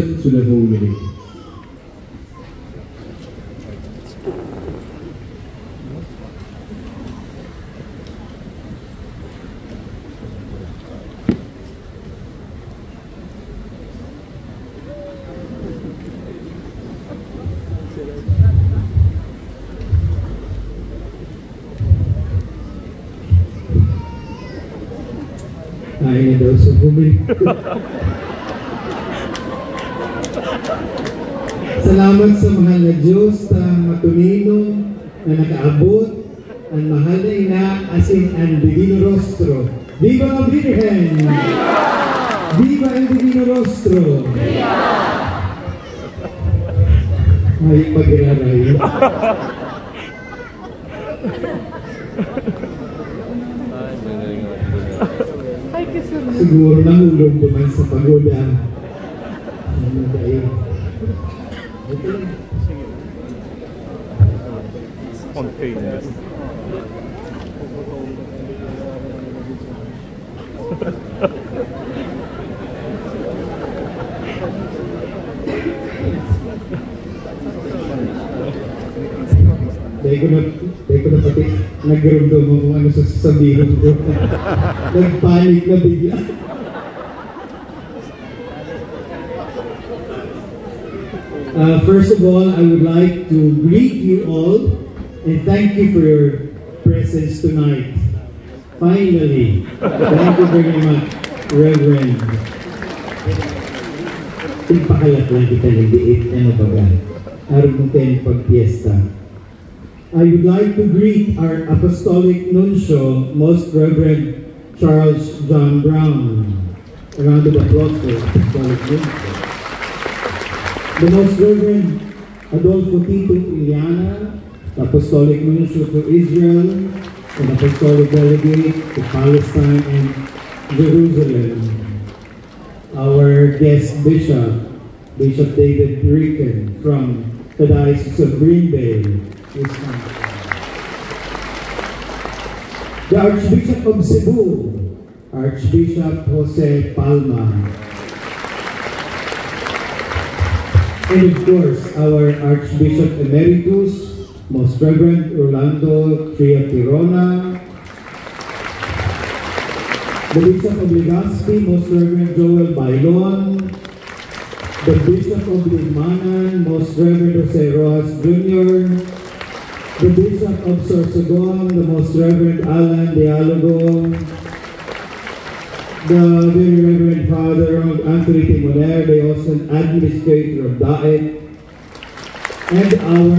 transition to the homily. Ay, na daw sa homily. Salamat sa mahal na Diyos na matunino na nakaabot ang mahal na ina asin ang Divino Rostro. Viva la Virgen! Viva el Divino Rostro! Ay, pag-iraray. Siguro nahulog naman sa pagoda. Spontaneous. Dahil ko na pati nagramdam mo kung ano sasabihin ko. Nagpanik na bigla. First of all, I would like to greet you all and thank you for your presence tonight. Finally, thank you very much, Reverend. Ipakalat lang kita ng diit, ano ba gan? Araw mo kayo pag-fiesta. I would like to greet our Apostolic Nuncio, Most Reverend Charles John Brown. A round of applause for Apostolic Nuncio. The Most Reverend Adolfo Tito Iliana, Apostolic Nuncio to Israel, and Apostolic Delegate to Palestine and Jerusalem. Our guest bishop, Bishop David Ricken from the Diocese of Green Bay. The Archbishop of Cebu, Archbishop Jose Palma. And of course, our Archbishop Emeritus, Most Reverend Rolando Triatirona. The Bishop of Legazpi, Most Reverend Joel Bailon. The Bishop of Limanan, Most Reverend Jose Rojas Jr. The Bishop of Sorsogon, the Most Reverend Alan Dialogo. The Very Reverend Father Anthony Timoner, the Austin Administrator of DAET. And our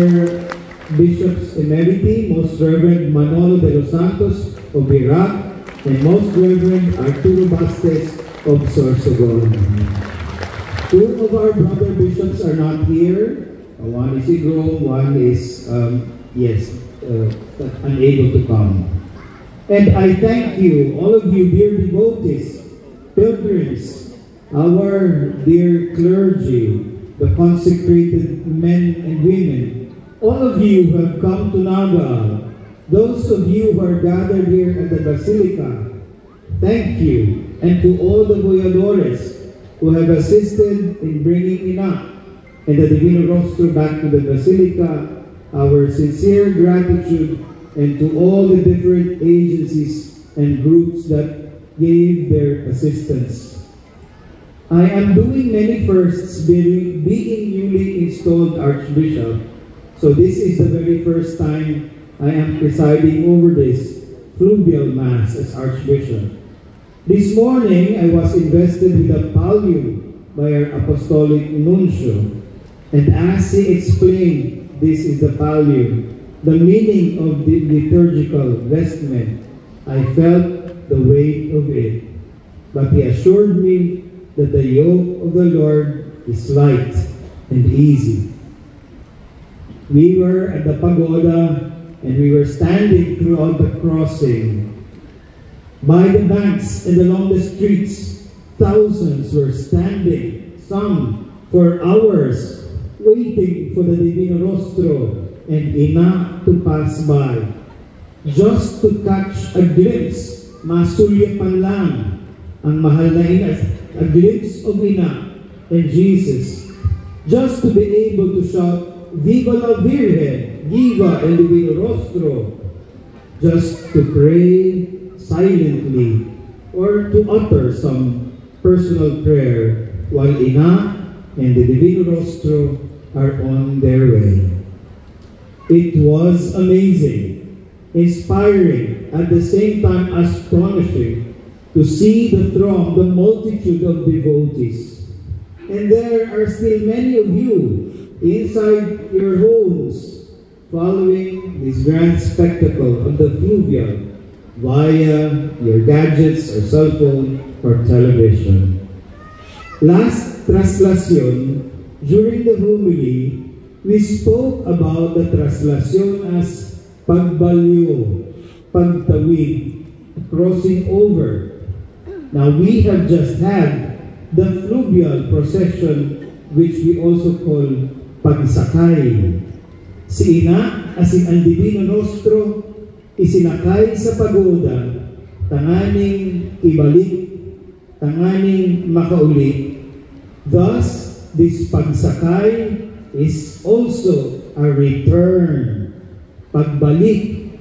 Bishops Emeriti, Most Reverend Manolo de los Santos of Iraq, and Most Reverend Arturo Bastes of Sorsogon. Two of our brother bishops are not here. One is in Rome, one is, unable to come. And I thank you, all of you dear devotees, pilgrims, our dear clergy, the consecrated men and women, all of you who have come to Naga, those of you who are gathered here at the Basilica, thank you. And to all the Voyadores who have assisted in bringing Ina and the Divino Rostro back to the Basilica, our sincere gratitude, and to all the different agencies and groups that gave their assistance. I am doing many firsts being newly installed Archbishop, so this is the very first time I am presiding over this fluvial Mass as Archbishop. This morning, I was invested with a pallium by our Apostolic Nuncio, and as he explained, this is the pallium, the meaning of the liturgical vestment, I felt the weight of it. But he assured me that the yoke of the Lord is light and easy. We were at the pagoda and we were standing throughout the crossing. By the banks and along the streets, thousands were standing, some for hours, waiting for the Divino Rostro and Ina to pass by, just to catch a glimpse, masulyapan lang ang mahal na Ina, a glimpse of Ina and Jesus, just to be able to shout, Viva la Virgen, Viva el Divino Rostro, just to pray silently or to utter some personal prayer while Ina and the Divino Rostro are on their way. It was amazing, inspiring, at the same time astonishing to see the throng, the multitude of devotees. And there are still many of you inside your homes following this grand spectacle of the fluvial via your gadgets or cell phone or television. Last traslación, during the homily, we spoke about the traslación as pagbalyo, pagtawid, crossing over. Now we have just had the fluvial procession, which we also call pagsakay. Si Ina, as in ang Divino Rostro, isinakay sa pagoda, tanganing ibalik, tanganing makauli. Thus, this pagsakay is also a return. Pagbalik,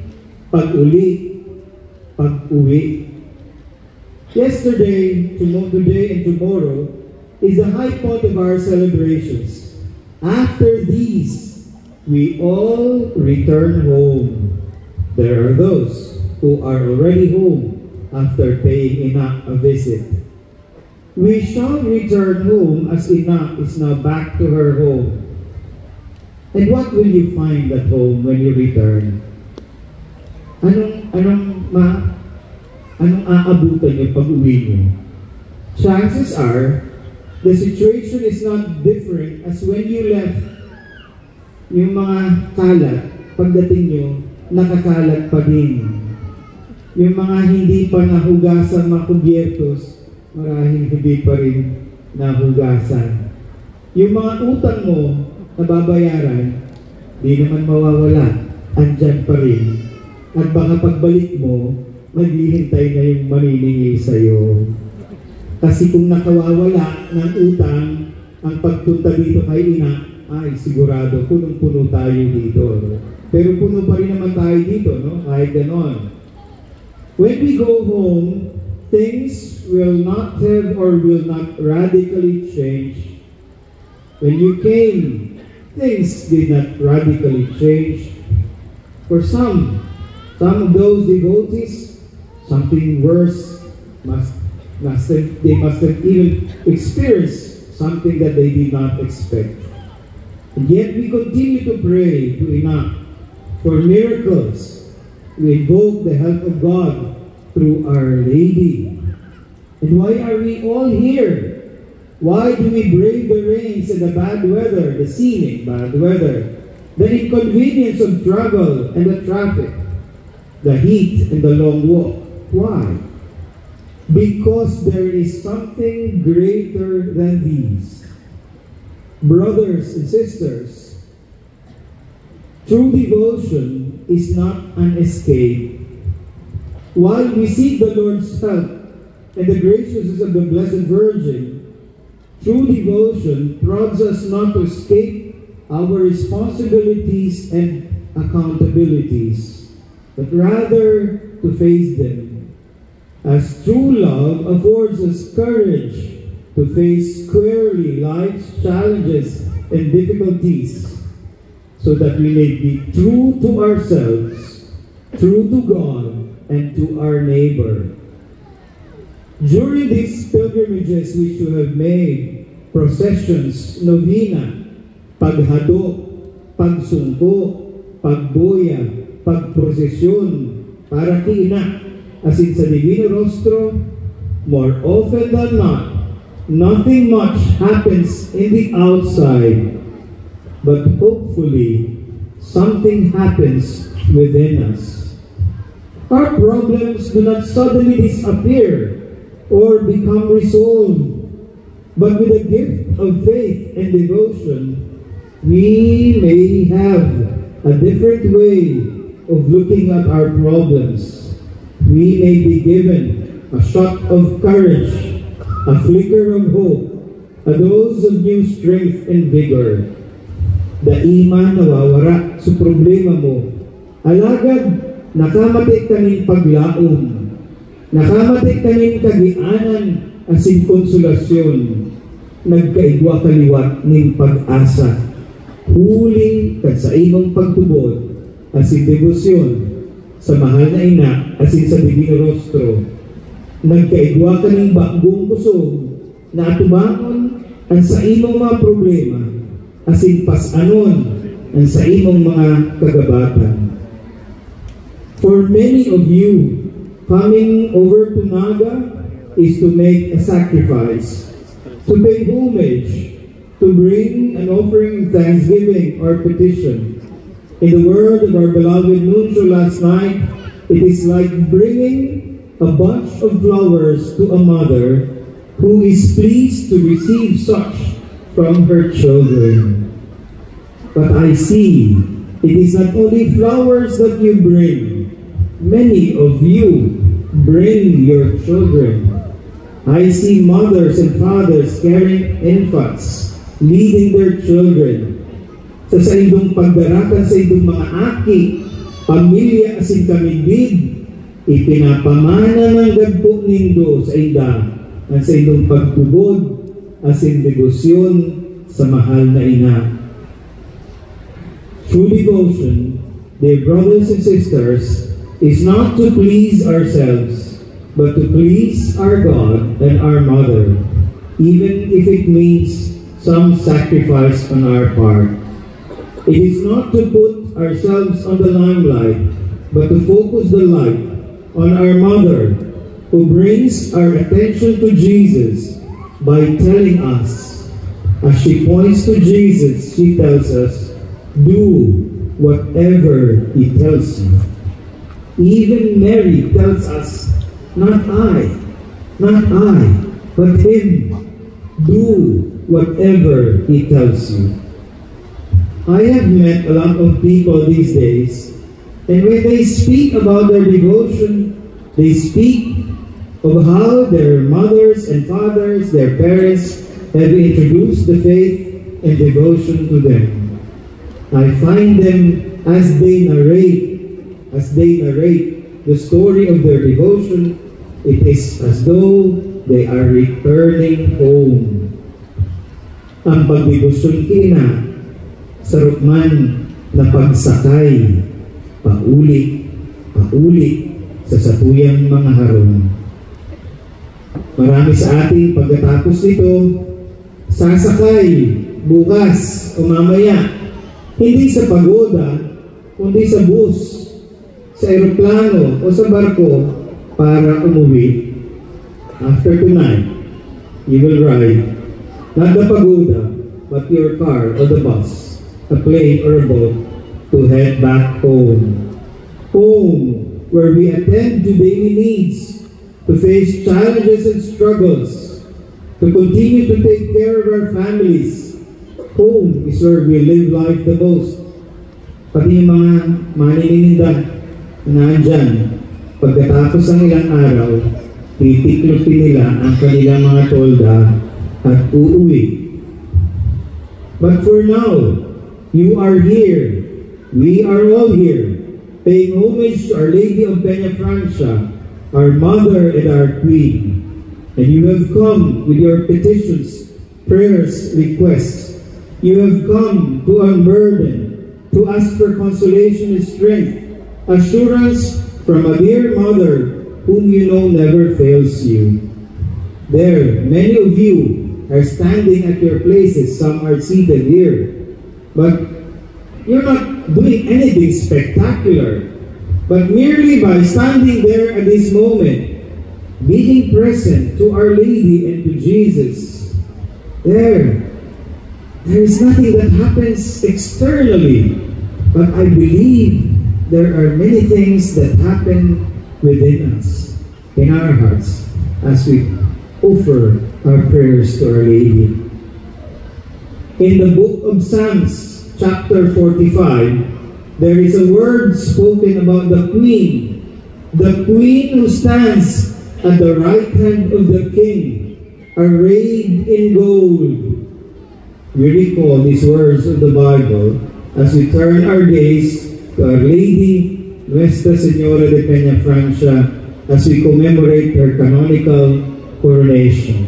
pag-uli, pag-uwi. Yesterday, today, and tomorrow is the high point of our celebrations. After these, we all return home. There are those who are already home after paying Ina a visit. We shall return home as Ina is now back to her home. And what will you find at home when you return? Anong aabutan niyo pag uwi niyo? Chances are, the situation is not different as when you left. Yung mga kalat, pagdating niyo, nakakalat pa din. Yung mga hindi pa nahugasan mga kubyertos, marahil hindi pa rin nahugasan. Yung mga utang mo, nababayaran, di naman mawawala, andyan pa rin. At baka pagbalik mo, maghihintay na yung maniningil sa'yo. Kasi kung nakawawala ng utang, ang pagpunta dito kay Ina, ay sigurado, punong-puno tayo dito. Pero puno pa rin naman tayo dito, no? Kahit ganon. When we go home, things will not have or will not radically change. When you came, things did not radically change. For some of those devotees, something worse they must have even experienced something that they did not expect. And yet we continue to pray to Ina for miracles. We invoke the help of God through Our Lady. And why are we all here? Why do we brave the rains and the bad weather, the scenic bad weather, the inconvenience of travel and the traffic, the heat and the long walk? Why? Because there is something greater than these. Brothers and sisters, true devotion is not an escape. While we seek the Lord's help and the graciousness of the Blessed Virgin, true devotion prods us not to escape our responsibilities and accountabilities, but rather to face them, as true love affords us courage to face squarely life's challenges and difficulties, so that we may be true to ourselves, true to God, and to our neighbor. During these pilgrimages which you have made, processions, novena, paghado, pagsungko, pagboya, pagprosesyon, para kay Ina, as in sa Divino Rostro, more often than not, nothing much happens in the outside, but hopefully something happens within us. Our problems do not suddenly disappear or become resolved, but with the gift of faith and devotion, we may have a different way of looking at our problems. We may be given a shot of courage, a flicker of hope, a dose of new strength and vigor. Daima nawawara sa problema mo. Alagad, nakamatik kanin paglaom. Nakamatik kanin kagianan asin konsolasyon. Nagkaigwa kaliwat ning pag-asa. Huling kad sa imong pagtubod asin debosyon sa mahal na ina asin sa Divino Rostro. Nagkaigwa kaning bagong kusog na atubangon ang sa imong mga problema asin pasanon ang sa imong mga kagabatan. For many of you, coming over to Naga is to make a sacrifice, to pay homage, to bring an offering, thanksgiving, or petition. In the word of our beloved Nuncio last night, it is like bringing a bunch of flowers to a mother who is pleased to receive such from her children. But I see, it is not only flowers that you bring. Many of you bring your children. I see mothers and fathers carrying infants, leading their children. Sa indong pagdaratan sa indong mga aki, pamilya asin kamigid, ipinapamana ng gagpo nindo sa ida ang sa indong pagtubod asin debosyon sa mahal na ina. True devotion, dear brothers and sisters, is not to please ourselves, but to please our God and our Mother, even if it means some sacrifice on our part. It is not to put ourselves on the limelight, but to focus the light on our Mother, who brings our attention to Jesus by telling us, as she points to Jesus, she tells us, do whatever He tells you. Even Mary tells us, not I, but Him. Do whatever He tells you. I have met a lot of people these days, and when they speak about their devotion, they speak of how their mothers and fathers, their parents, have introduced the faith and devotion to them. I find them as they narrate the story of their devotion, it is as though they are returning home. Ang pagdebosyon kina sa rukman na pagsakay, paulit sa satuyang mga harong. Marami sa ating pagkatapos nito, sasakay bukas o mamaya, hindi sa pagoda, kundi sa bus, sa aeroplano o sa barko para umuwi. After tonight, you will ride not the pagoda, but your car or the bus, a plane or a boat to head back home. Home, where we attend to daily needs, to face challenges and struggles, to continue to take care of our families. Home is where we live life the most. Pati yung mga maninininda na nandyan, pagkatapos ng ilang araw, titiklopin nila ang kanilang mga tolda at uuwi. But for now, you are here. We are all here, paying homage to Our Lady of Peña Francia, our Mother and our Queen. And you have come with your petitions, prayers, requests. You have come to unburden, to ask for consolation and strength, assurance from a dear Mother whom you know never fails you. There, many of you are standing at your places, some are seated here. But you're not doing anything spectacular, but merely by standing there at this moment, being present to Our Lady and to Jesus. There is nothing that happens externally, but I believe there are many things that happen within us, in our hearts, as we offer our prayers to Our Lady. In the book of Psalms, chapter 45, there is a word spoken about the Queen who stands at the right hand of the King, arrayed in gold. We recall these words of the Bible as we turn our gaze to Our Lady, Nuestra Señora de Peñafrancia, as we commemorate her canonical coronation.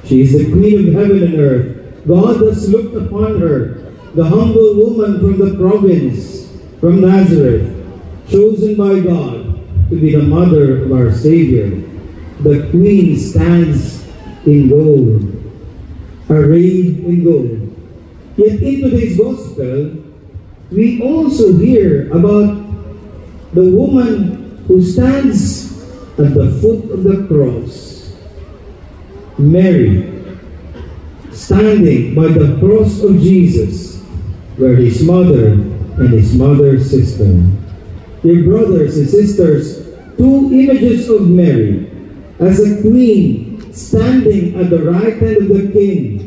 She is the Queen of heaven and earth. God has looked upon her, the humble woman from the province, from Nazareth, chosen by God to be the mother of our Savior. The Queen stands in gold, arrayed in gold. Yet in today's Gospel, we also hear about the woman who stands at the foot of the cross, Mary, standing by the cross of Jesus, where his mother and his mother's sister. Dear brothers and sisters, two images of Mary as a queen standing at the right hand of the king,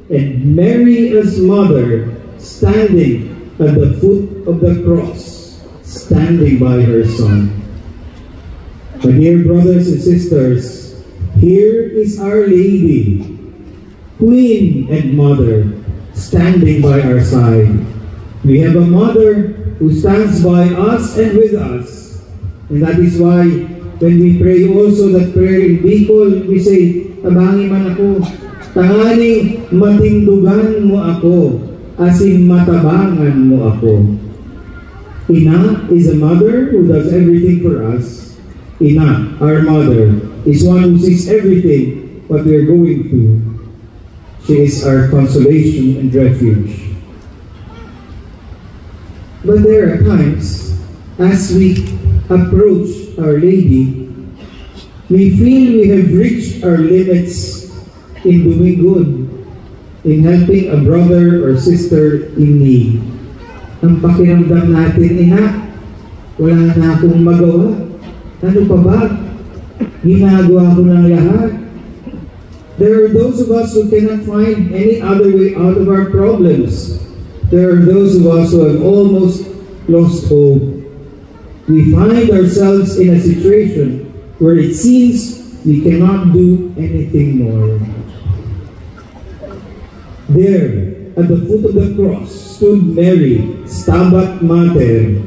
and Mary as mother standing at the foot of the cross, standing by her son. My dear brothers and sisters, here is Our Lady, Queen and Mother, standing by our side. We have a mother who stands by us and with us. And that is why when we pray also that prayer in Bicol, we say, "Tabangi man ako, tangani matindugan mo ako, asin matabangan mo ako." Ina is a mother who does everything for us. Ina, our mother, is one who sees everything what we are going through. She is our consolation and refuge. But there are times, as we approach Our Lady, we feel we have reached our limits in doing good, in helping a brother or sister in need. Ang pakiramdam natin, ina, wala na akong magawa. Ano pa ba? Ginagawa ko ng lahat. There are those of us who cannot find any other way out of our problems. There are those of us who have almost lost hope. We find ourselves in a situation where it seems we cannot do anything more. There, at the foot of the cross, stood Mary, Stabat Mater.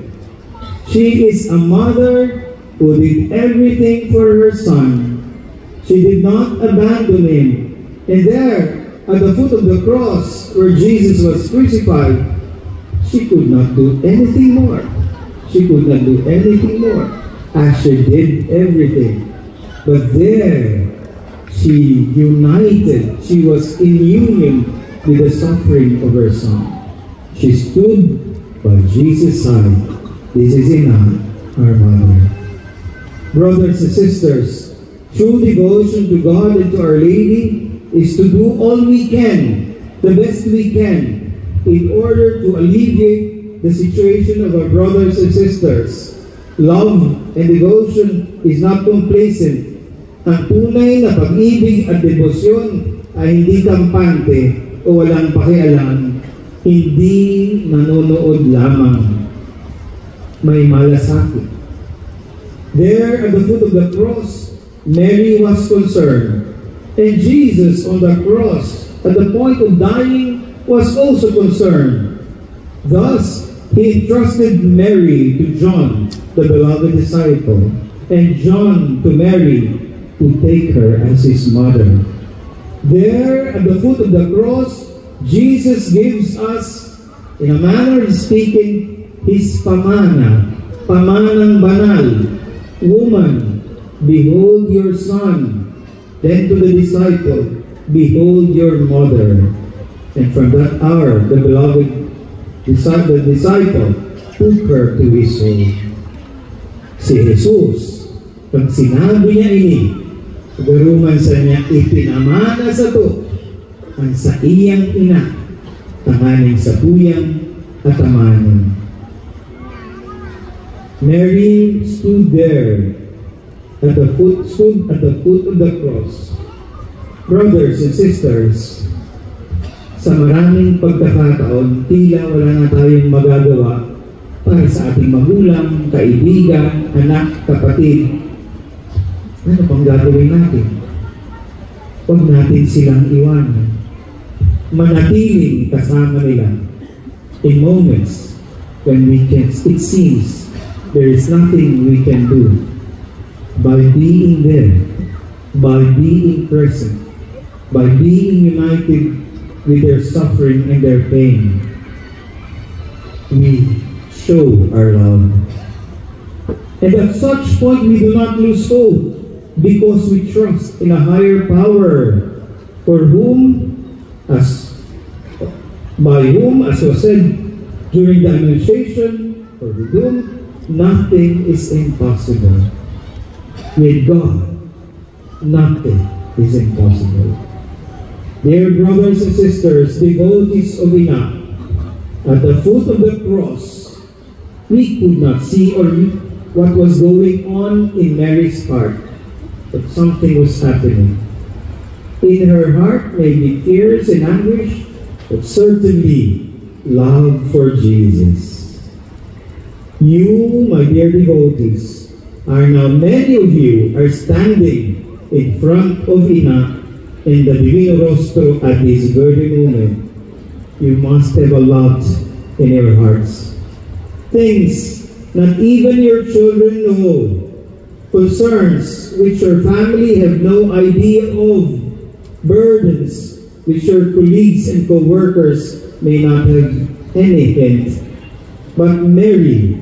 She is a mother who did everything for her son. She did not abandon him. And there, at the foot of the cross, where Jesus was crucified, she could not do anything more. She could not do anything more. Asher did everything. But there, she united. She was in union with the suffering of her son. She stood by Jesus' side. This is Ina, our mother. Brothers and sisters, true devotion to God and to Our Lady is to do all we can, the best we can, in order to alleviate the situation of our brothers and sisters. Love and devotion is not complacent. Ang tunay na pag-ibig at debosyon ay hindi kampante o walang pakialam, hindi nanonood lamang. May malasakit. There at the foot of the cross, Mary was concerned. And Jesus on the cross, at the point of dying, was also concerned. Thus, he entrusted Mary to John, the beloved disciple, and John to Mary to take her as his mother. There at the foot of the cross, Jesus gives us, in a manner of speaking, his pamana, pamanang banal. Woman, behold your son. Then to the disciple, behold your mother. And from that hour, the beloved disciple took her to his home. Si Jesus, pag sinabi niya ini, garuman sa niya, ipinamana sa to, ang sa iyang ina, tanganing sa tuyang at amanin. Mary stood there at the foot of the cross. Brothers and sisters, sa maraming pagkakataon, tila wala na tayong magagawa para sa ating magulang, kaibigan, anak, kapatid. Ano pang gagawin natin? huwag natin silang iwanan. Manatiling kasama nila in moments when it seems there is nothing we can do. By being there, by being present, by being united with their suffering and their pain, we show our love. And at such point, we do not lose hope because we trust in a higher power by whom, as was said during the Annunciation, or with whom, nothing is impossible. With God, nothing is impossible. Dear brothers and sisters, devotees of Ina, at the foot of the cross, we could not see or what was going on in Mary's heart, but something was happening. In her heart may be tears and anguish, but certainly love for Jesus. You, my dear devotees, many of you are standing in front of Ina in the Divino Rostro at this very moment. You must have a lot in your hearts. Things not even your children know. Concerns which your family have no idea of. Burdens which your colleagues and co-workers may not have any hint. But Mary,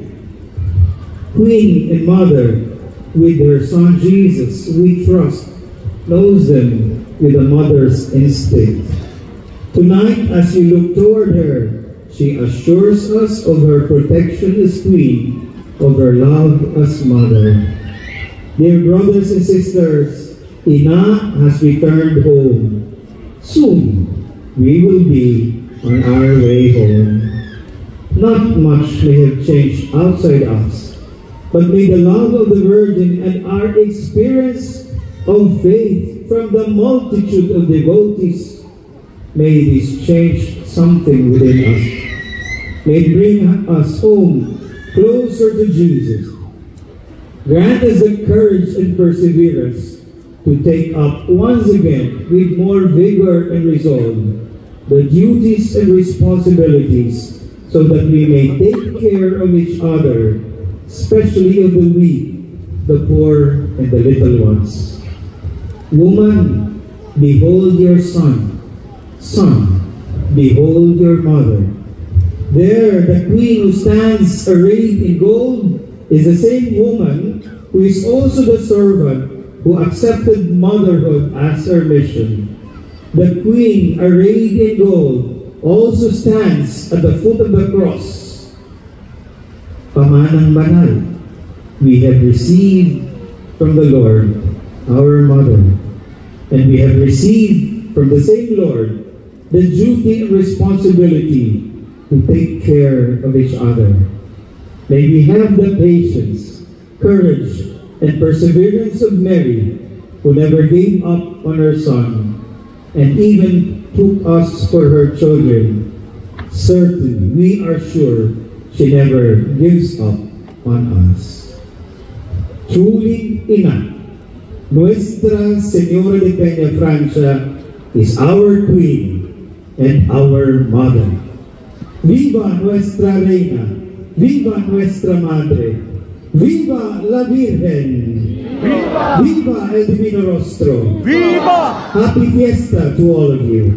Queen and Mother, with her Son Jesus, we trust, knows them with a mother's instinct. Tonight, as you look toward her, she assures us of her protection as Queen, of her love as Mother. Dear brothers and sisters, Ina has returned home. Soon, we will be on our way home. Not much may have changed outside us, but may the love of the Virgin and our experience of faith from the multitude of devotees, may this change something within us. May it bring us home closer to Jesus. Grant us the courage and perseverance to take up once again with more vigor and resolve the duties and responsibilities so that we may take care of each other, especially of the weak, the poor, and the little ones. Woman, behold your son. Son, behold your mother. There, the queen who stands arrayed in gold is the same woman who is also the servant who accepted motherhood as her mission. The queen arrayed in gold also stands at the foot of the cross. Pamanang banal, we have received from the Lord, our mother, and we have received from the same Lord the duty and responsibility to take care of each other. May we have the patience, courage, and perseverance of Mary, who never gave up on her Son, and even took us for her children. Certainly, we are sure she never gives up on us. Truly, Ina, Nuestra Señora de Peña Francia is our Queen and our Mother. Viva Nuestra Reina! Viva Nuestra Madre! Viva la Virgen! Viva! Viva el Divino Rostro! Viva! Happy Fiesta to all of you!